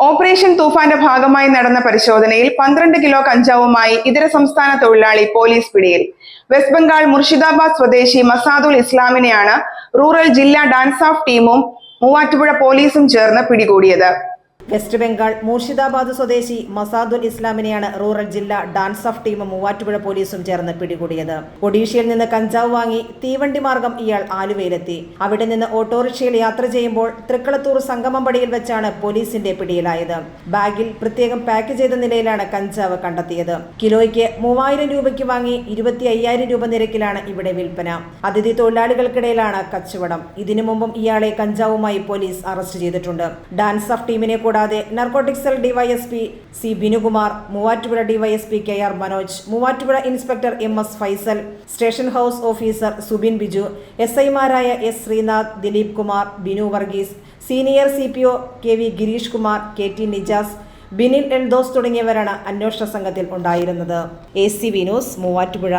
Operation തൂഫാന്റെ ഭാഗമായി നടന്ന പരിശോധനയിൽ 12 കിലോ കഞ്ചാവുമായി ഇതര സംസ്ഥാന തൊഴിലാളി പോലീസ് പിടിയിൽ. വെസ്റ്റ് ബംഗാൾ മുർഷിദാബാദ് സ്വദേശി മസാദുൽ ഇസ്ലാമിനെയാണ് റൂറൽ ജില്ലാ ഡാൻസ് ഓഫ് ടീമും മൂവാറ്റുപുഴ പോലീസും ചേർന്ന് പിടികൂടിയത്. വെസ്റ്റ് ബംഗാൾ മുർഷിദാബാദ് സ്വദേശി മസാദുൽ ഇസ്ലാമിനെയാണ് റൂറൽ ജില്ലാ ഡാൻസ് ഓഫ് ടീമും മൂവാറ്റുപുഴ പോലീസും ചേർന്ന് പിടികൂടിയത്. ഒഡീഷയിൽ നിന്ന് കഞ്ചാവ് വാങ്ങി തീവണ്ടി മാർഗം ഇയാൾ ആലുവയിലെത്തി. അവിടെ നിന്ന് ഓട്ടോറിക്ഷയിൽ യാത്ര ചെയ്യുമ്പോൾ തൃക്കളത്തൂർ സംഗമമ്പടിയിൽ വെച്ചാണ് പോലീസിന്റെ പിടിയിലായത്. ബാഗിൽ പ്രത്യേകം പാക്ക് ചെയ്ത നിലയിലാണ് കഞ്ചാവ് കണ്ടെത്തിയത്. കിലോയ്ക്ക് 3000 രൂപയ്ക്ക് വാങ്ങി 25,000 രൂപ നിരക്കിലാണ് ഇവിടെ വിൽപ്പന. അതിഥി തൊഴിലാളികൾക്കിടയിലാണ് കച്ചവടം. ഇതിനു മുമ്പും ഇയാളെ കഞ്ചാവുമായി പോലീസ് അറസ്റ്റ് ചെയ്തിട്ടുണ്ട്. ഡാൻസ് ഓഫ് ടീമിനെ കൂടാതെ narcotic cell DYSP C Binukumar, Muvattupuzha DYSP KR Manoj, Muvattupuzha inspector MS Faisal, station house officer Subin Biju, SI മാരായ S Sreenath, Dileep Kumar, Binu Varghese, senior CPO KV Girish Kumar, KT Nijas, Binil Eldhose തുടങ്ങിയവരാണ് അന്വേഷണ സംഘത്തിൽ ഉണ്ടായിരുന്നത്. ACV news Muvattupuzha.